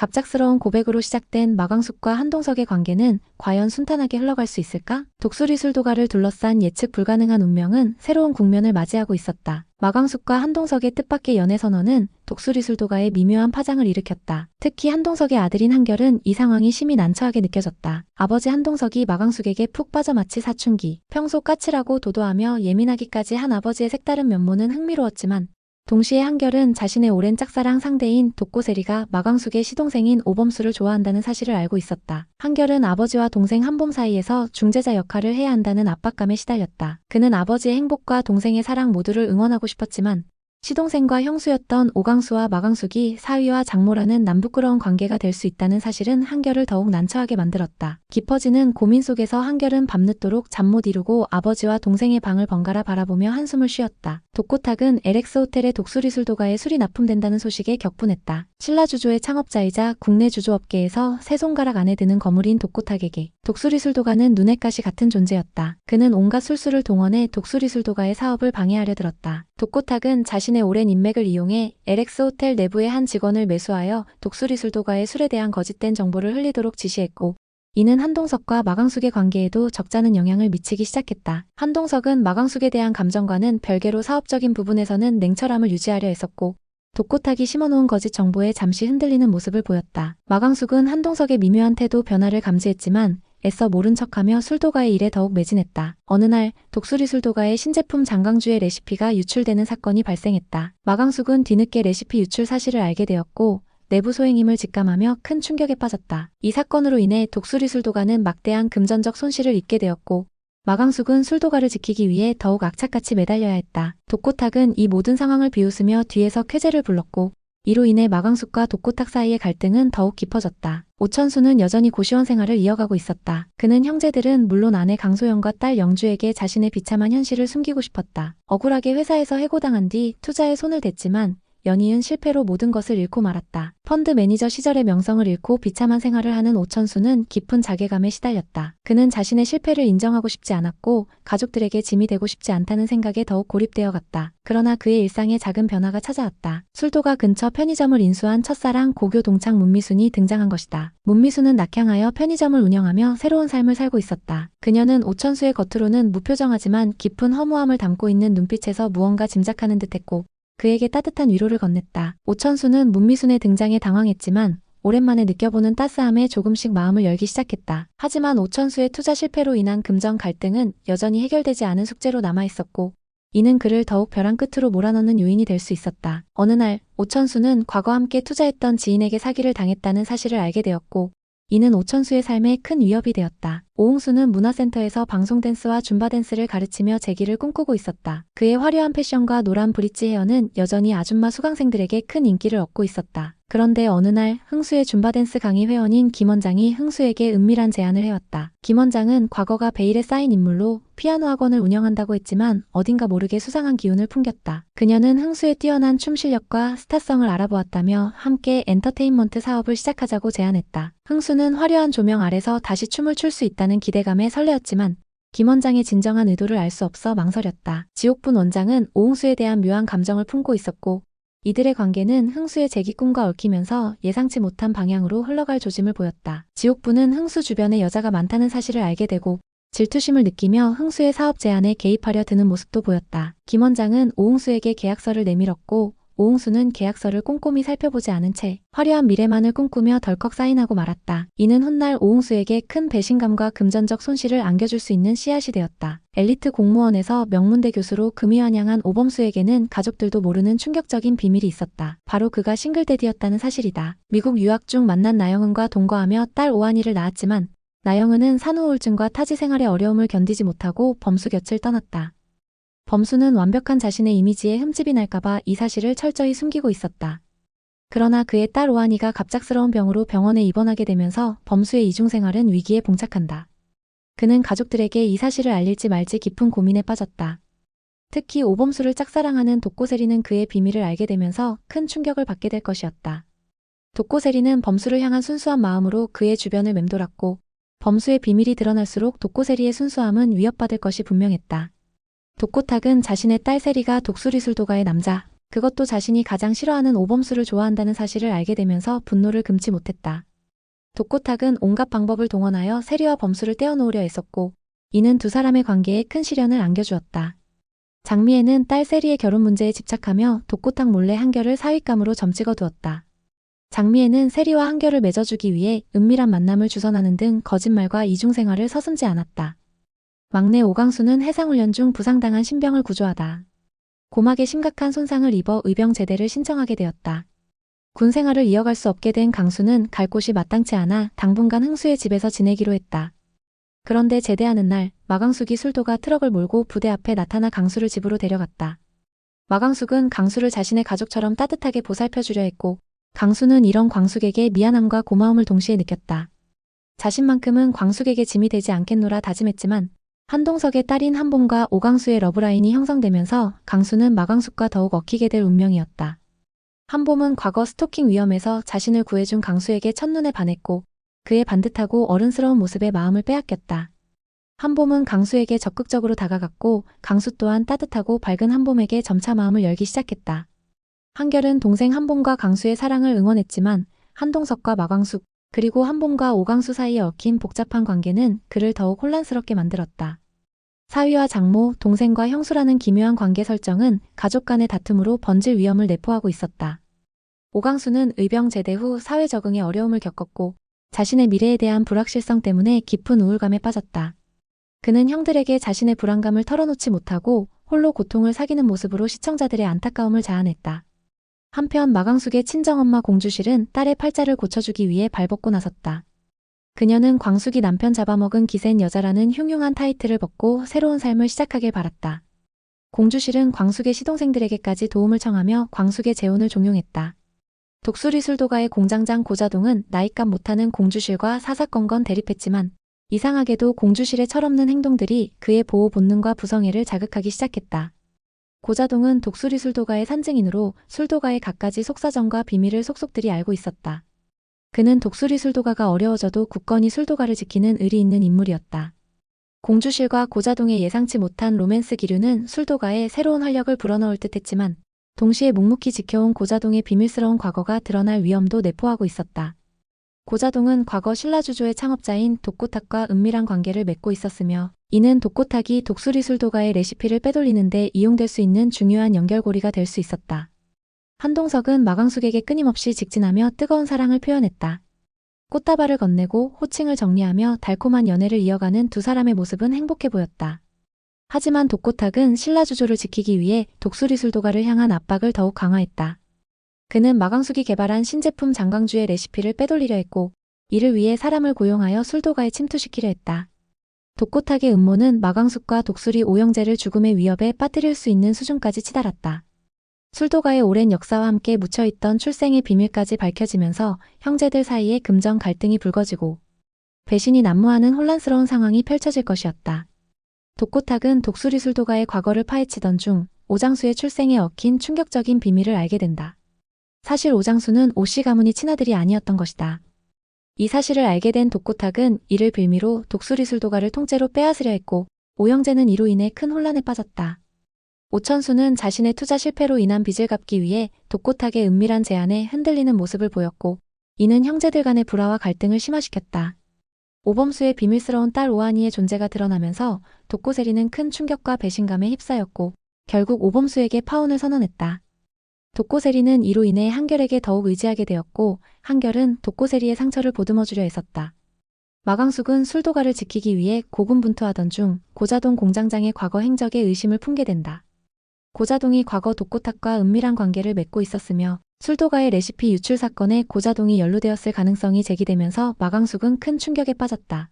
갑작스러운 고백으로 시작된 마광숙과 한동석의 관계는 과연 순탄하게 흘러갈 수 있을까? 독수리술도가를 둘러싼 예측 불가능한 운명은 새로운 국면을 맞이하고 있었다. 마광숙과 한동석의 뜻밖의 연애 선언은 독수리술도가에 미묘한 파장을 일으켰다. 특히 한동석의 아들인 한결은 이 상황이 심히 난처하게 느껴졌다. 아버지 한동석이 마광숙에게 푹 빠져 마치 사춘기, 평소 까칠하고 도도하며 예민하기까지 한 아버지의 색다른 면모는 흥미로웠지만 동시에 한결은 자신의 오랜 짝사랑 상대인 독고세리가 마광숙의 시동생인 오범수를 좋아한다는 사실을 알고 있었다. 한결은 아버지와 동생 한봄 사이에서 중재자 역할을 해야 한다는 압박감에 시달렸다. 그는 아버지의 행복과 동생의 사랑 모두를 응원하고 싶었지만 시동생과 형수였던 오광수와 마광숙이 사위와 장모라는 남부끄러운 관계가 될 수 있다는 사실은 한결을 더욱 난처하게 만들었다. 깊어지는 고민 속에서 한결은 밤늦도록 잠 못 이루고 아버지와 동생의 방을 번갈아 바라보며 한숨을 쉬었다. 독고탁은 LX 호텔의 독수리술도가에 술이 납품된다는 소식에 격분했다. 신라주조의 창업자이자 국내 주조업계에서 세 손가락 안에 드는 거물인 독고탁에게 독수리술도가는 눈엣 가시 같은 존재였다. 그는 온갖 술수를 동원해 독수리술도가의 사업을 방해하려 들었다. 독고탁은 자신의 오랜 인맥을 이용해 LX 호텔 내부의 한 직원을 매수하여 독수리술도가의 술에 대한 거짓된 정보를 흘리도록 지시했고, 이는 한동석과 마광숙의 관계에도 적잖은 영향을 미치기 시작했다. 한동석은 마광숙에 대한 감정과는 별개로 사업적인 부분에서는 냉철함을 유지하려 했었고, 독고탁이 심어놓은 거짓 정보에 잠시 흔들리는 모습을 보였다. 마광숙은 한동석의 미묘한 태도 변화를 감지했지만 애써 모른 척하며 술도가의 일에 더욱 매진했다. 어느 날 독수리술도가의 신제품 장강주의 레시피가 유출되는 사건이 발생했다. 마광숙은 뒤늦게 레시피 유출 사실을 알게 되었고 내부 소행임을 직감하며 큰 충격에 빠졌다. 이 사건으로 인해 독수리술도가는 막대한 금전적 손실을 입게 되었고 마광숙은 술도가를 지키기 위해 더욱 악착같이 매달려야 했다. 독고탁은 이 모든 상황을 비웃으며 뒤에서 쾌재를 불렀고 이로 인해 마광숙과 독고탁 사이의 갈등은 더욱 깊어졌다. 오천수는 여전히 고시원 생활을 이어가고 있었다. 그는 형제들은 물론 아내 강소영과 딸 영주에게 자신의 비참한 현실을 숨기고 싶었다. 억울하게 회사에서 해고당한 뒤 투자에 손을 댔지만 연이은 실패로 모든 것을 잃고 말았다. 펀드 매니저 시절의 명성을 잃고 비참한 생활을 하는 오천수는 깊은 자괴감에 시달렸다. 그는 자신의 실패를 인정하고 싶지 않았고 가족들에게 짐이 되고 싶지 않다는 생각에 더욱 고립되어 갔다. 그러나 그의 일상에 작은 변화가 찾아왔다. 술도가 근처 편의점을 인수한 첫사랑 고교 동창 문미순이 등장한 것이다. 문미순은 낙향하여 편의점을 운영하며 새로운 삶을 살고 있었다. 그녀는 오천수의 겉으로는 무표정하지만 깊은 허무함을 담고 있는 눈빛에서 무언가 짐작하는 듯했고 그에게 따뜻한 위로를 건넸다. 오천수는 문미순의 등장에 당황했지만 오랜만에 느껴보는 따스함에 조금씩 마음을 열기 시작했다. 하지만 오천수의 투자 실패로 인한 금전 갈등은 여전히 해결되지 않은 숙제로 남아있었고 이는 그를 더욱 벼랑 끝으로 몰아넣는 요인이 될 수 있었다. 어느 날 오천수는 과거 함께 투자했던 지인에게 사기를 당했다는 사실을 알게 되었고 이는 오천수의 삶에 큰 위협이 되었다. 오홍수는 문화센터에서 방송댄스와 줌바댄스를 가르치며 재기를 꿈꾸고 있었다. 그의 화려한 패션과 노란 브릿지 헤어는 여전히 아줌마 수강생들에게 큰 인기를 얻고 있었다. 그런데 어느 날 흥수의 줌바댄스 강의 회원인 김 원장이 흥수에게 은밀한 제안을 해왔다. 김 원장은 과거가 베일에 쌓인 인물로 피아노 학원을 운영한다고 했지만 어딘가 모르게 수상한 기운을 풍겼다. 그녀는 흥수의 뛰어난 춤 실력과 스타성을 알아보았다며 함께 엔터테인먼트 사업을 시작하자고 제안했다. 흥수는 화려한 조명 아래서 다시 춤을 출 수 있다는 기대감에 설레었지만 김 원장의 진정한 의도를 알 수 없어 망설였다. 지옥분 원장은 오홍수에 대한 묘한 감정을 품고 있었고 이들의 관계는 흥수의 재기 꿈과 얽히면서 예상치 못한 방향으로 흘러갈 조짐을 보였다. 지옥부는 흥수 주변에 여자가 많다는 사실을 알게 되고 질투심을 느끼며 흥수의 사업 제안에 개입하려 드는 모습도 보였다. 김 원장은 오홍수에게 계약서를 내밀었고 오홍수는 계약서를 꼼꼼히 살펴보지 않은 채 화려한 미래만을 꿈꾸며 덜컥 사인하고 말았다. 이는 훗날 오홍수에게 큰 배신감과 금전적 손실을 안겨줄 수 있는 씨앗이 되었다. 엘리트 공무원에서 명문대 교수로 금이환영한 오범수에게는 가족들도 모르는 충격적인 비밀이 있었다. 바로 그가 싱글대디였다는 사실이다. 미국 유학 중 만난 나영은과 동거하며 딸 오한이를 낳았지만 나영은은 산후우울증과 타지 생활의 어려움을 견디지 못하고 범수 곁을 떠났다. 범수는 완벽한 자신의 이미지에 흠집이 날까봐 이 사실을 철저히 숨기고 있었다. 그러나 그의 딸 오한이가 갑작스러운 병으로 병원에 입원하게 되면서 범수의 이중생활은 위기에 봉착한다. 그는 가족들에게 이 사실을 알릴지 말지 깊은 고민에 빠졌다. 특히 오범수를 짝사랑하는 독고세리는 그의 비밀을 알게 되면서 큰 충격을 받게 될 것이었다. 독고세리는 범수를 향한 순수한 마음으로 그의 주변을 맴돌았고 범수의 비밀이 드러날수록 독고세리의 순수함은 위협받을 것이 분명했다. 독고탁은 자신의 딸 세리가 독수리술도가의 남자 그것도 자신이 가장 싫어하는 오범수를 좋아한다는 사실을 알게 되면서 분노를 금치 못했다. 독고탁은 온갖 방법을 동원하여 세리와 범수를 떼어놓으려 애썼고 이는 두 사람의 관계에 큰 시련을 안겨주었다. 장미애는 딸 세리의 결혼 문제에 집착하며 독고탁 몰래 한결을 사윗감으로 점찍어 두었다. 장미애는 세리와 한결을 맺어주기 위해 은밀한 만남을 주선하는 등 거짓말과 이중생활을 서슴지 않았다. 막내 오강수는 해상훈련 중 부상당한 신병을 구조하다 고막에 심각한 손상을 입어 의병 제대를 신청하게 되었다. 군 생활을 이어갈 수 없게 된 강수는 갈 곳이 마땅치 않아 당분간 흥수의 집에서 지내기로 했다. 그런데 제대하는 날 마강숙이 술도가 트럭을 몰고 부대 앞에 나타나 강수를 집으로 데려갔다. 마강숙은 강수를 자신의 가족처럼 따뜻하게 보살펴주려 했고 강수는 이런 광숙에게 미안함과 고마움을 동시에 느꼈다. 자신만큼은 광숙에게 짐이 되지 않겠노라 다짐했지만 한동석의 딸인 한봄과 오강수의 러브라인이 형성되면서 강수는 마강숙과 더욱 얽히게 될 운명이었다. 한봄은 과거 스토킹 위험에서 자신을 구해준 강수에게 첫눈에 반했고 그의 반듯하고 어른스러운 모습에 마음을 빼앗겼다. 한봄은 강수에게 적극적으로 다가갔고 강수 또한 따뜻하고 밝은 한봄에게 점차 마음을 열기 시작했다. 한결은 동생 한봄과 강수의 사랑을 응원했지만 한동석과 마광숙 그리고 한봄과 오강수 사이에 얽힌 복잡한 관계는 그를 더욱 혼란스럽게 만들었다. 사위와 장모, 동생과 형수라는 기묘한 관계 설정은 가족 간의 다툼으로 번질 위험을 내포하고 있었다. 오강수는 의병 제대 후 사회 적응에 어려움을 겪었고 자신의 미래에 대한 불확실성 때문에 깊은 우울감에 빠졌다. 그는 형들에게 자신의 불안감을 털어놓지 못하고 홀로 고통을 사귀는 모습으로 시청자들의 안타까움을 자아냈다. 한편 마강숙의 친정엄마 공주실은 딸의 팔자를 고쳐주기 위해 발벗고 나섰다. 그녀는 광숙이 남편 잡아먹은 기센 여자라는 흉흉한 타이틀을 벗고 새로운 삶을 시작하길 바랐다. 공주실은 광숙의 시동생들에게까지 도움을 청하며 광숙의 재혼을 종용했다. 독수리 술도가의 공장장 고자동은 나이값 못하는 공주실과 사사건건 대립했지만 이상하게도 공주실의 철없는 행동들이 그의 보호 본능과 부성애를 자극하기 시작했다. 고자동은 독수리 술도가의 산증인으로 술도가의 갖가지 속사정과 비밀을 속속들이 알고 있었다. 그는 독수리 술도가가 어려워져도 굳건히 술도가를 지키는 의리 있는 인물이었다. 공주실과 고자동의 예상치 못한 로맨스 기류는 술도가에 새로운 활력을 불어넣을 듯 했지만 동시에 묵묵히 지켜온 고자동의 비밀스러운 과거가 드러날 위험도 내포하고 있었다. 고자동은 과거 신라주조의 창업자인 독고탁과 은밀한 관계를 맺고 있었으며 이는 독고탁이 독수리 술도가의 레시피를 빼돌리는 데 이용될 수 있는 중요한 연결고리가 될 수 있었다. 한동석은 마강숙에게 끊임없이 직진하며 뜨거운 사랑을 표현했다. 꽃다발을 건네고 호칭을 정리하며 달콤한 연애를 이어가는 두 사람의 모습은 행복해 보였다. 하지만 독고탁은 신라주조를 지키기 위해 독수리 술도가를 향한 압박을 더욱 강화했다. 그는 마강숙이 개발한 신제품 장강주의 레시피를 빼돌리려 했고 이를 위해 사람을 고용하여 술도가에 침투시키려 했다. 독고탁의 음모는 마강숙과 독수리 오영재를 죽음의 위협에 빠뜨릴 수 있는 수준까지 치달았다. 술도가의 오랜 역사와 함께 묻혀있던 출생의 비밀까지 밝혀지면서 형제들 사이에 금전 갈등이 불거지고 배신이 난무하는 혼란스러운 상황이 펼쳐질 것이었다. 독고탁은 독수리 술도가의 과거를 파헤치던 중 오장수의 출생에 얽힌 충격적인 비밀을 알게 된다. 사실 오장수는 오씨 가문이 친아들이 아니었던 것이다. 이 사실을 알게 된 독고탁은 이를 빌미로 독수리 술도가를 통째로 빼앗으려 했고 오영재는 이로 인해 큰 혼란에 빠졌다. 오천수는 자신의 투자 실패로 인한 빚을 갚기 위해 독고탁의 은밀한 제안에 흔들리는 모습을 보였고 이는 형제들 간의 불화와 갈등을 심화시켰다. 오범수의 비밀스러운 딸 오한이의 존재가 드러나면서 독고세리는 큰 충격과 배신감에 휩싸였고 결국 오범수에게 파혼을 선언했다. 독고세리는 이로 인해 한결에게 더욱 의지하게 되었고 한결은 독고세리의 상처를 보듬어주려 애썼다. 마강숙은 술도가를 지키기 위해 고군분투하던 중 고자동 공장장의 과거 행적에 의심을 품게 된다. 고자동이 과거 독고탁과 은밀한 관계를 맺고 있었으며 술도가의 레시피 유출 사건에 고자동이 연루되었을 가능성이 제기되면서 마강숙은 큰 충격에 빠졌다.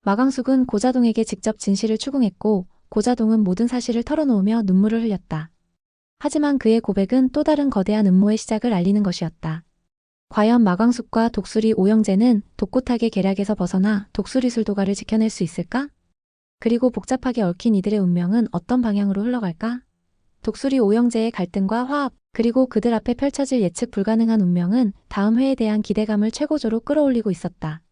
마강숙은 고자동에게 직접 진실을 추궁했고 고자동은 모든 사실을 털어놓으며 눈물을 흘렸다. 하지만 그의 고백은 또 다른 거대한 음모의 시작을 알리는 것이었다. 과연 마광숙과 독수리 오영재는 독고탁의 계략에서 벗어나 독수리 술도가를 지켜낼 수 있을까? 그리고 복잡하게 얽힌 이들의 운명은 어떤 방향으로 흘러갈까? 독수리 오영재의 갈등과 화합, 그리고 그들 앞에 펼쳐질 예측 불가능한 운명은 다음 회에 대한 기대감을 최고조로 끌어올리고 있었다.